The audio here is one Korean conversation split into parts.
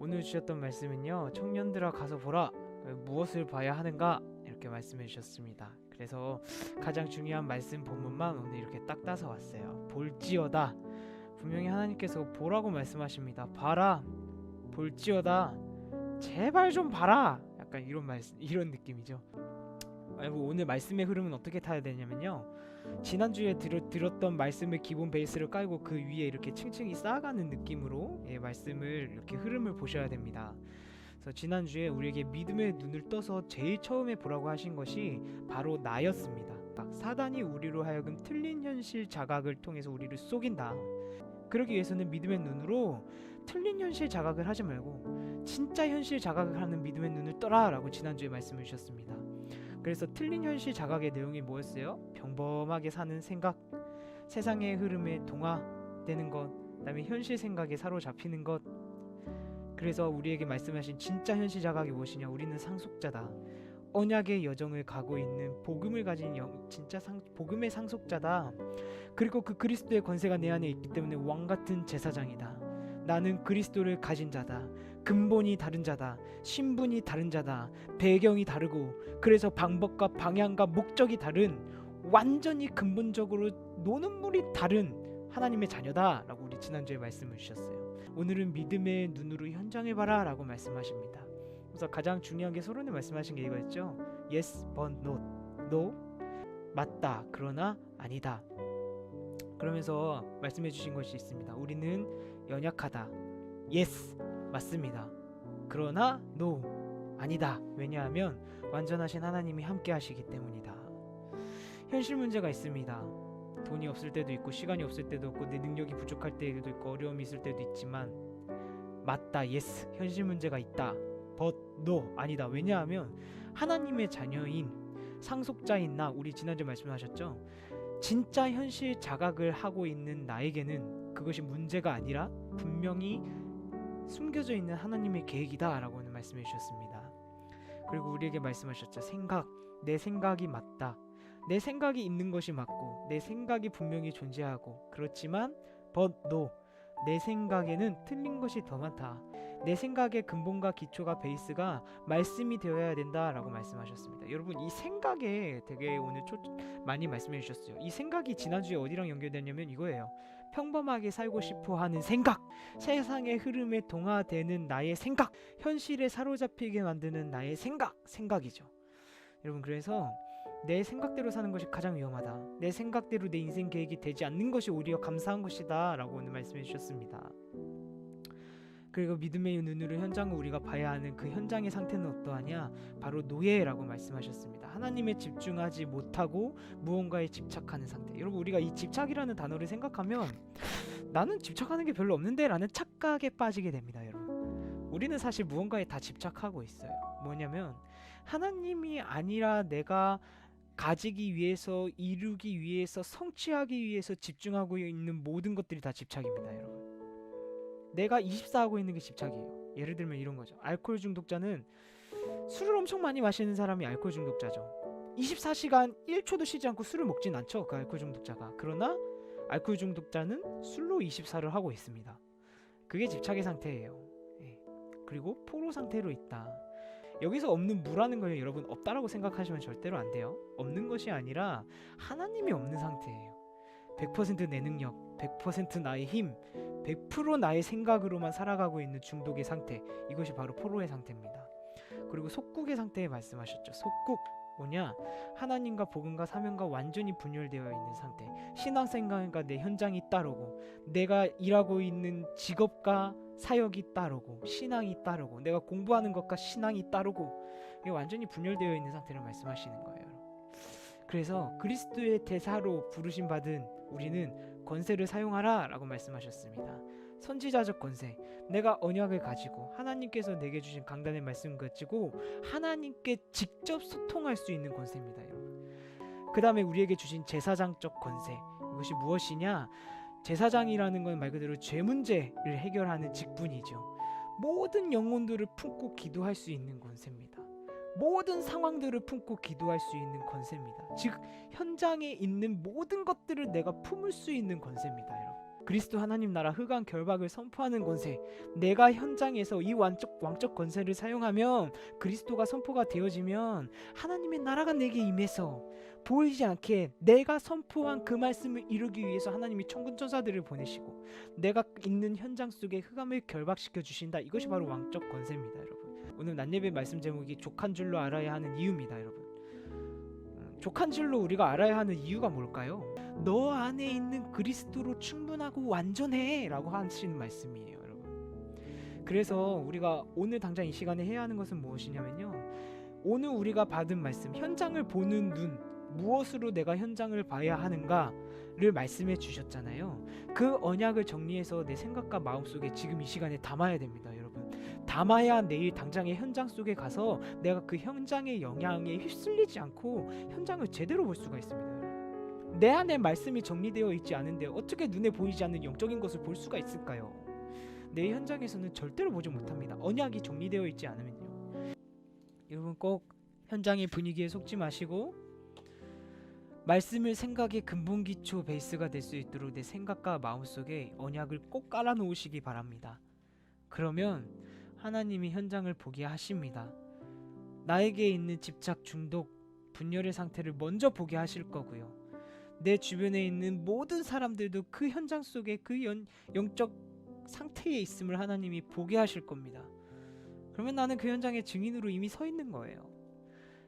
오늘 주셨던 말씀은요, 청년들아 가서 보라, 무엇을 봐야 하는가, 이렇게 말씀해 주셨습니다. 그래서 가장 중요한 말씀 본문만 오늘 이렇게 딱 따서 왔어요. 볼지어다. 분명히 하나님께서 보라고 말씀하십니다. 봐라, 볼지어다, 제발 좀 봐라, 약간 이런 말씀, 이런 느낌이죠. 오늘 말씀의 흐름은 어떻게 타야 되냐면요, 지난주에 들었던 말씀의 기본 베이스를 깔고 그 위에 이렇게 층층이 쌓아가는 느낌으로 말씀을 이렇게 흐름을 보셔야 됩니다. 그래서 지난주에 우리에게 믿음의 눈을 떠서 제일 처음에 보라고 하신 것이 바로 나였습니다. 사단이 우리로 하여금 틀린 현실 자각을 통해서 우리를 속인다. 그러기 위해서는 믿음의 눈으로 틀린 현실 자각을 하지 말고 진짜 현실 자각을 하는 믿음의 눈을 떠라 라고 지난주에 말씀을 주셨습니다. 그래서 틀린 현실 자각의 내용이 뭐였어요? 평범하게 사는 생각, 세상의 흐름에 동화되는 것, 그다음에 현실 생각에 사로잡히는 것. 그래서 우리에게 말씀하신 진짜 현실 자각이 무엇이냐? 우리는 상속자다. 언약의 여정을 가고 있는 복음을 가진 복음의 상속자다. 그리고 그 그리스도의 권세가 내 안에 있기 때문에 왕같은 제사장이다. 나는 그리스도를 가진 자다. 근본이 다른 자다. 신분이 다른 자다. 배경이 다르고 그래서 방법과 방향과 목적이 다른, 완전히 근본적으로 노는 물이 다른 하나님의 자녀다 라고 우리 지난주에 말씀을 주셨어요. 오늘은 믿음의 눈으로 현장을 봐라 라고 말씀하십니다. 그래서 가장 중요한 게 서론에 말씀하신 게 이거였죠. Yes but not. No, 맞다 그러나 아니다. 그러면서 말씀해 주신 것이 있습니다. 우리는 연약하다. Yes, 맞습니다. 그러나 No, 아니다. 왜냐하면 완전하신 하나님이 함께 하시기 때문이다. 현실 문제가 있습니다. 돈이 없을 때도 있고 시간이 없을 때도 있고 내 능력이 부족할 때도 있고 어려움이 있을 때도 있지만 맞다, yes, 현실 문제가 있다. but no, 아니다. 왜냐하면 하나님의 자녀인 상속자인 나, 우리 지난주에 말씀하셨죠. 진짜 현실 자각을 하고 있는 나에게는 그것이 문제가 아니라 분명히 숨겨져 있는 하나님의 계획이다 라고는 말씀해 주셨습니다. 그리고 우리에게 말씀하셨죠. 내 생각이 맞다. 내 생각이 있는 것이 맞고 내 생각이 분명히 존재하고, 그렇지만 but no, 내 생각에는 틀린 것이 더 많다. 내 생각의 근본과 기초가 베이스가 말씀이 되어야 된다라고 말씀하셨습니다. 여러분, 이 생각에 되게 오늘 많이 말씀해 주셨어요. 이 생각이 지난주에 어디랑 연결되냐면 이거예요. 평범하게 살고 싶어 하는 생각, 세상의 흐름에 동화되는 나의 생각, 현실에 사로잡히게 만드는 나의 생각이죠. 여러분, 그래서 내 생각대로 사는 것이 가장 위험하다. 내 생각대로 내 인생 계획이 되지 않는 것이 오히려 감사한 것이다 라고 오늘 말씀해 주셨습니다. 그리고 믿음의 눈으로 현장을 우리가 봐야 하는 그 현장의 상태는 어떠하냐? 바로 노예라고 말씀하셨습니다. 하나님에 집중하지 못하고 무언가에 집착하는 상태. 여러분, 우리가 이 집착이라는 단어를 생각하면 나는 집착하는 게 별로 없는데 라는 착각에 빠지게 됩니다. 여러분, 우리는 사실 무언가에 다 집착하고 있어요. 뭐냐면 하나님이 아니라 내가 가지기 위해서, 이루기 위해서, 성취하기 위해서 집중하고 있는 모든 것들이 다 집착입니다. 여러분, 내가 24하고 있는 게 집착이에요. 예를 들면 이런 거죠. 알코올 중독자는 술을 엄청 많이 마시는 사람이 알코올 중독자죠. 24시간 1초도 쉬지 않고 술을 먹진 않죠, 그 알코올 중독자가. 그러나 알코올 중독자는 술로 24를 하고 있습니다. 그게 집착의 상태예요. 그리고 포로 상태로 있다. 여기서 없는 무라는 걸 여러분 없다라고 생각하시면 절대로 안 돼요. 없는 것이 아니라 하나님이 없는 상태예요. 100% 내 능력, 100% 나의 힘, 100% 나의 생각으로만 살아가고 있는 중독의 상태, 이것이 바로 포로의 상태입니다. 그리고 속국의 상태에 말씀하셨죠. 속국 뭐냐? 하나님과 복음과 사명과 완전히 분열되어 있는 상태. 신앙생활과 내 현장이 따르고, 내가 일하고 있는 직업과 사역이 따르고, 신앙이 따르고, 내가 공부하는 것과 신앙이 따르고, 이게 완전히 분열되어 있는 상태를 말씀하시는 거예요. 그래서 그리스도의 대사로 부르심 받은 우리는 권세를 사용하라 라고 말씀하셨습니다. 선지자적 권세, 내가 언약을 가지고 하나님께서 내게 주신 강단의 말씀 가지고 하나님께 직접 소통할 수 있는 권세입니다. 그 다음에 우리에게 주신 제사장적 권세, 이것이 무엇이냐? 제사장이라는 건 말 그대로 죄 문제를 해결하는 직분이죠. 모든 영혼들을 품고 기도할 수 있는 권세입니다. 모든 상황들을 품고 기도할 수 있는 권세입니다. 즉 현장에 있는 모든 것들을 내가 품을 수 있는 권세입니다. 여러분, 그리스도 하나님 나라 흑암 결박을 선포하는 권세, 내가 현장에서 이 왕적 권세를 사용하면 그리스도가 선포가 되어지면 하나님의 나라가 내게 임해서 보이지 않게 내가 선포한 그 말씀을 이루기 위해서 하나님이 천군 천사들을 보내시고 내가 있는 현장 속에 흑암을 결박시켜 주신다. 이것이 바로 왕적 권세입니다, 여러분. 오늘 낮예배 말씀 제목이 족한 줄로 알아야 하는 이유입니다, 여러분. 족한 줄로 우리가 알아야 하는 이유가 뭘까요? 너 안에 있는 그리스도로 충분하고 완전해 라고 하시는 말씀이에요, 여러분. 그래서 우리가 오늘 당장 이 시간에 해야 하는 것은 무엇이냐면요, 오늘 우리가 받은 말씀, 현장을 보는 눈, 무엇으로 내가 현장을 봐야 하는가를 말씀해 주셨잖아요. 그 언약을 정리해서 내 생각과 마음속에 지금 이 시간에 담아야 됩니다, 여러분. 담아야 내일 당장의 현장 속에 가서 내가 그 현장의 영향에 휩쓸리지 않고 현장을 제대로 볼 수가 있습니다, 여러분. 내 안에 말씀이 정리되어 있지 않은데 어떻게 눈에 보이지 않는 영적인 것을 볼 수가 있을까요? 내 현장에서는 절대로 보지 못합니다. 언약이 정리되어 있지 않으면요. 여러분 꼭 현장의 분위기에 속지 마시고 말씀을 생각의 근본 기초 베이스가 될 수 있도록 내 생각과 마음속에 언약을 꼭 깔아 놓으시기 바랍니다. 그러면 하나님이 현장을 보게 하십니다. 나에게 있는 집착, 중독, 분열의 상태를 먼저 보게 하실 거고요. 내 주변에 있는 모든 사람들도 그 현장 속에 그 영적 상태에 있음을 하나님이 보게 하실 겁니다. 그러면 나는 그 현장의 증인으로 이미 서 있는 거예요.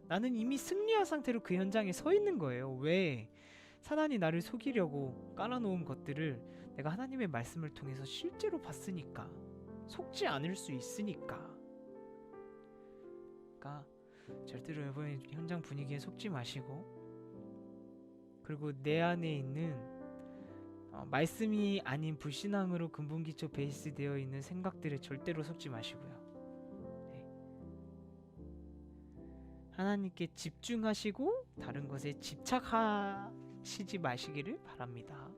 나는 이미 승리한 상태로 그 현장에 서 있는 거예요. 왜? 사단이 나를 속이려고 깔아놓은 것들을 내가 하나님의 말씀을 통해서 실제로 봤으니까, 속지 않을 수 있으니까. 그러니까 절대로 여러분 현장 분위기에 속지 마시고, 그리고 내 안에 있는 말씀이 아닌 불신앙으로 근본기초 베이스 되어 있는 생각들에 절대로 속지 마시고요. 네. 하나님께 집중하시고 다른 것에 집착하시지 마시기를 바랍니다.